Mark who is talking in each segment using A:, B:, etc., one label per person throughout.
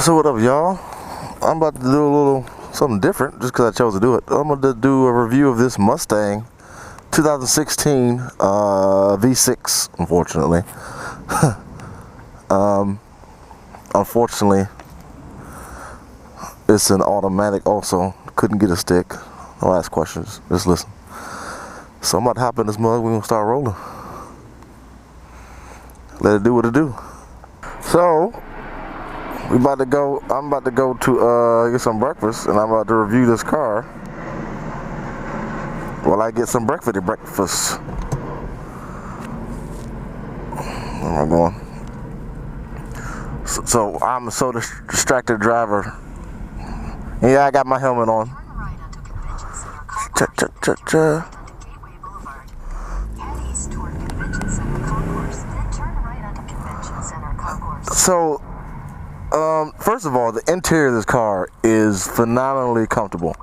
A: So what up, y'all? I'm about to do a little something different just because I chose to do it. I'm going to do a review of this Mustang 2016 V6, unfortunately. Unfortunately, it's an automatic also. Couldn't get a stick. Don't ask questions. Just listen. So I'm about to hop in this mug. We're going to start rolling. Let it do what it do. So, I'm about to go to get some breakfast, and I'm about to review this car while I get some breakfast. Where am I going? So I'm a so distracted driver. Yeah, I got my helmet on. So, first of all, the interior of this car is phenomenally comfortable.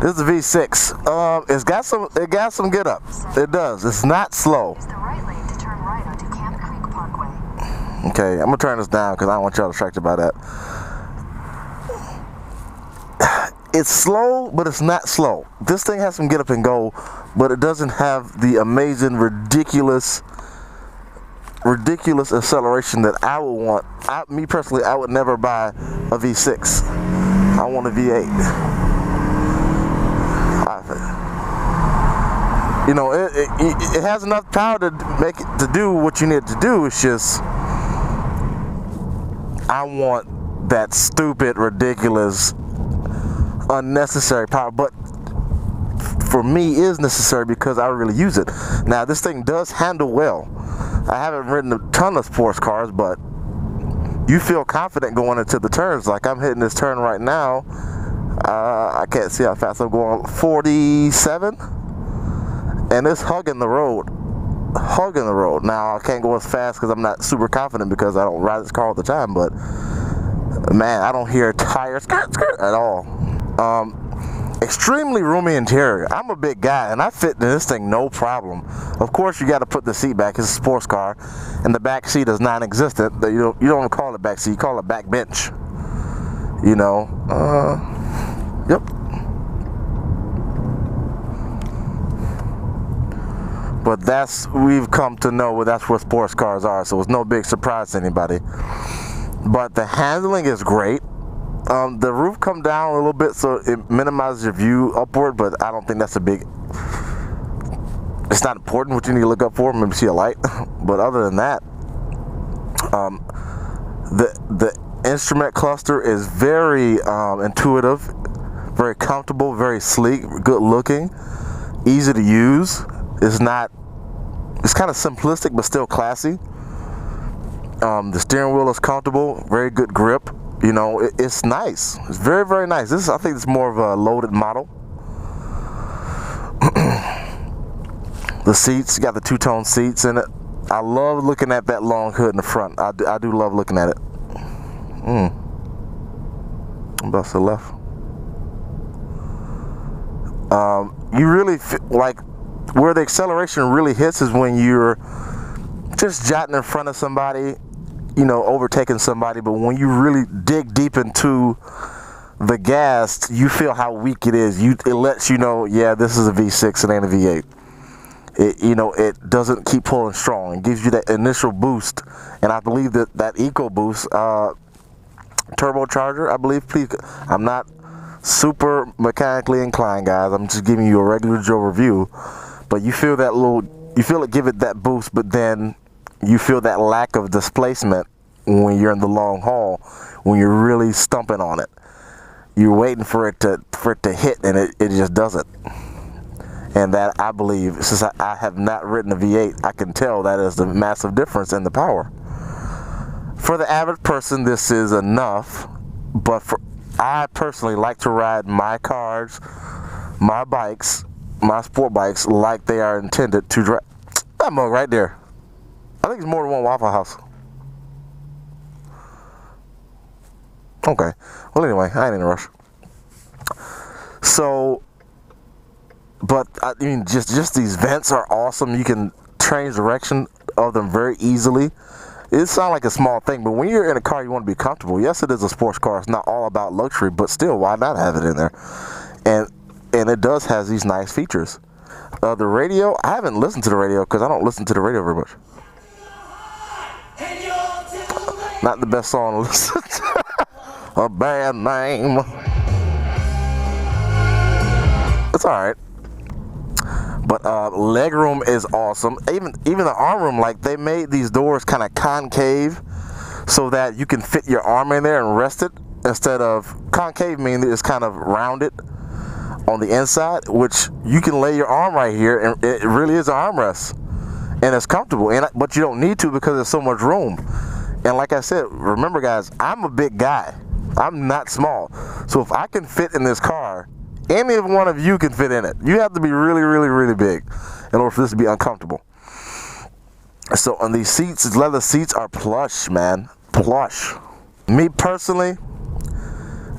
A: This is a V6. It got some get up. It does. It's not slow. Okay, I'm gonna turn this down because I don't want y'all distracted by that. It's slow, but it's not slow. This thing has some get up and go, but it doesn't have the amazing, ridiculous acceleration that I would want. Me personally, I would never buy a V6. I want a V8. You know, it has enough power to make it to do what you need to do. It's just I want that stupid, ridiculous, unnecessary power, but for me is necessary because I really use it. Now this thing does handle well. I haven't ridden a ton of sports cars, but you feel confident going into the turns. Like I'm hitting this turn right now. I can't see how fast I'm going. 47, and it's hugging the road. Now I can't go as fast because I'm not super confident because I don't ride this car all the time, but man, I don't hear tires at all. Extremely roomy interior. I'm a big guy and I fit in this thing no problem. Of course you got to put the seat back. It's a sports car and the back seat is non-existent. You don't call it back seat, you call it back bench. You know, yep. But we've come to know that's what sports cars are, so it's no big surprise to anybody. But the handling is great. The roof come down a little bit so it minimizes your view upward, but I don't think that's it's not important what you need to look up for, maybe see a light. But other than that, the instrument cluster is very intuitive, very comfortable, very sleek, good looking, easy to use. It's kind of simplistic but still classy. The steering wheel is comfortable, very good grip. You know, it's nice. It's very, very nice. I think it's more of a loaded model. The seats, you got the two-tone seats in it. I love looking at that long hood in the front. I do love looking at it. Bust the left. You really feel like where the acceleration really hits is when you're just jotting in front of somebody, you know, overtaking somebody. But when you really dig deep into the gas, you feel how weak it is. It lets you know, yeah, this is a V6, it ain't a V8. It doesn't keep pulling strong. It gives you that initial boost, and I believe that EcoBoost turbocharger, I believe. Please, I'm not super mechanically inclined, guys. I'm just giving you a regular Joe review. But you feel it give it that boost, but then you feel that lack of displacement when you're in the long haul, when you're really stumping on it. You're waiting for it to hit, and it just doesn't. And that, I believe, since I have not ridden a V8, I can tell that is the massive difference in the power. For the average person, this is enough, but I personally like to ride my cars, my bikes, my sport bikes like they are intended to drive. That mug right there. I think it's more than one Waffle House. Okay. Well, anyway, I ain't in a rush. So, but I mean, just these vents are awesome. You can change direction of them very easily. It sounds like a small thing, but when you're in a car, you want to be comfortable. Yes, it is a sports car. It's not all about luxury, but still, why not have it in there? And it does have these nice features. The radio, I haven't listened to the radio because I don't listen to the radio very much. Not the best song to listen to. A bad name. It's alright. But legroom is awesome. Even the arm room, like they made these doors kind of concave so that you can fit your arm in there and rest it, instead of concave meaning it's kind of rounded on the inside, which you can lay your arm right here and it really is an armrest and it's comfortable. But you don't need to because there's so much room. And like I said, remember guys, I'm a big guy. I'm not small. So if I can fit in this car, any one of you can fit in it. You have to be really, really, really big in order for this to be uncomfortable. So on these seats, these leather seats are plush, man. Plush. Me personally,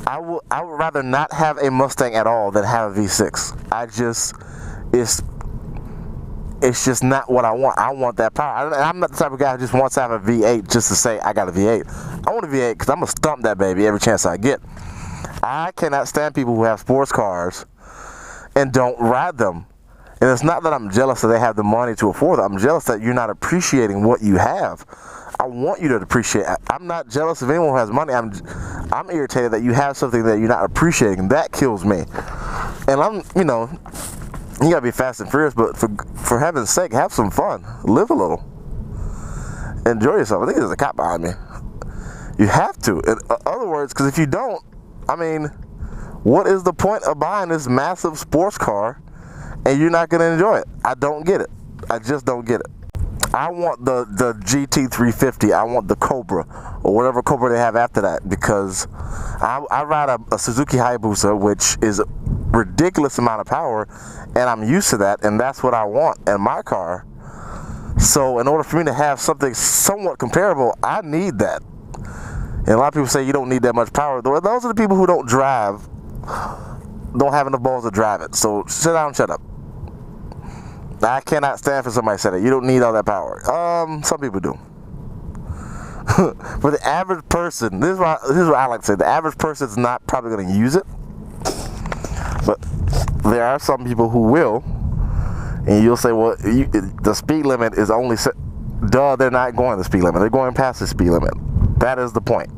A: I would rather not have a Mustang at all than have a V6. It's just not what I want. I want that power. I'm not the type of guy who just wants to have a V8 just to say I got a V8. I want a V8 because I'm going to stump that baby every chance I get. I cannot stand people who have sports cars and don't ride them. And it's not that I'm jealous that they have the money to afford it. I'm jealous that you're not appreciating what you have. I want you to appreciate. I'm not jealous of anyone who has money. I'm irritated that you have something that you're not appreciating. That kills me. And you gotta be fast and furious, but for heaven's sake, have some fun. Live a little. Enjoy yourself. I think there's a cop behind me. You have to. In other words, because if you don't, I mean, what is the point of buying this massive sports car and you're not going to enjoy it? I don't get it. I just don't get it. I want the GT350. I want the Cobra or whatever Cobra they have after that, because I ride a Suzuki Hayabusa, which is a ridiculous amount of power, and I'm used to that, and that's what I want in my car. So in order for me to have something somewhat comparable, I need that. And a lot of people say you don't need that much power. Those are the people who don't drive, don't have enough balls to drive it. So sit down and shut up. I cannot stand for somebody to say that. You don't need all that power. Some people do. For the average person, this is what I like to say. The average person is not probably going to use it. But there are some people who will. And you'll say, well, the speed limit is only... Duh, they're not going the speed limit. They're going past the speed limit. That is the point.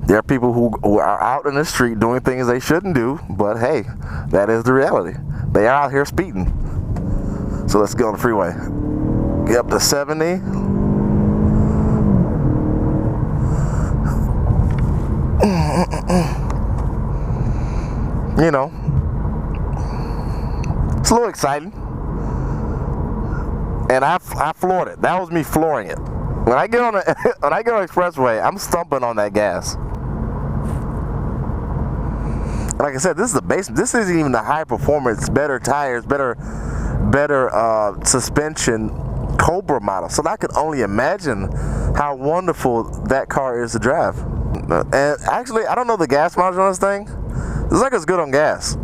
A: There are people who are out in the street doing things they shouldn't do, but hey, that is the reality. They are out here speeding. So let's get on the freeway. Get up to 70. You know, it's a little exciting. And I floored it. That was me flooring it. When I get on the expressway, I'm stumping on that gas. Like I said, this is the base. This isn't even the high performance, better tires, better suspension Cobra model. So I can only imagine how wonderful that car is to drive. And actually, I don't know the gas mileage on this thing. It's like it's good on gas.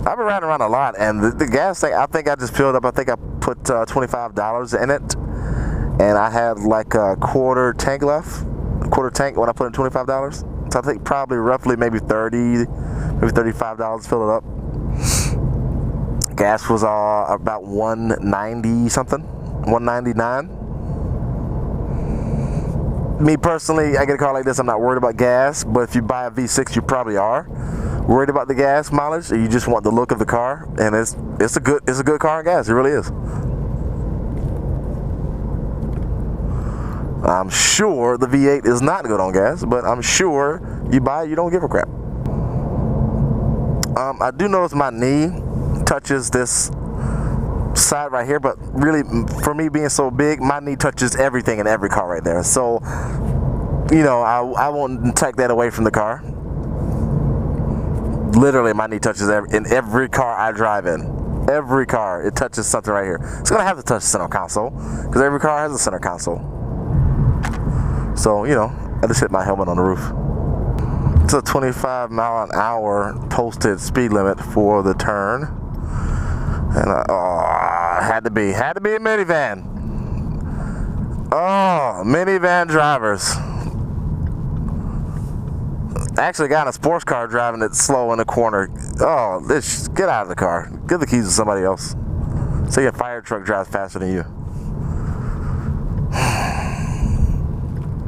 A: I've been riding around a lot, and the gas tank, I think I just filled up. I think I put $25 in it, and I had like a quarter tank left. A quarter tank when I put in $25. So I think probably roughly maybe $30, maybe $35 to fill it up. Gas was about $190 something, $199. Me personally, I get a car like this, I'm not worried about gas, but if you buy a V6, you probably are worried about the gas mileage, or you just want the look of the car, and it's a good car on gas. It really is. I'm sure the V8 is not good on gas, but I'm sure you buy it, you don't give a crap. I do notice my knee touches this side right here, but really, for me being so big, my knee touches everything in every car right there. So, you know, I won't take that away from the car. Literally, my knee touches in every car I drive in. Every car, it touches something right here. It's gonna have to touch the center console, because every car has a center console. So, you know, I just hit my helmet on the roof. It's a 25 mile an hour posted speed limit for the turn. And had to be a minivan. Oh, minivan drivers. Actually got in a sports car driving it slow in the corner. Oh, get out of the car. Give the keys to somebody else. So your fire truck drives faster than you.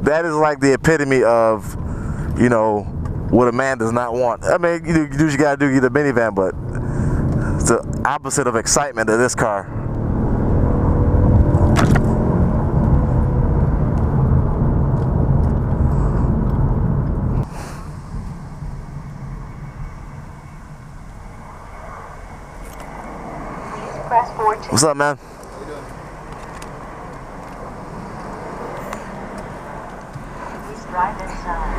A: That is like the epitome of, you know, what a man does not want. I mean, you do what you gotta do, get a minivan, but it's the opposite of excitement of this car. What's up, man?
B: How you doing?
C: Please drive inside.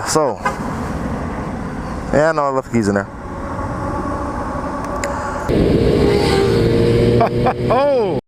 A: So, yeah, I know I left the keys in there.
B: Oh!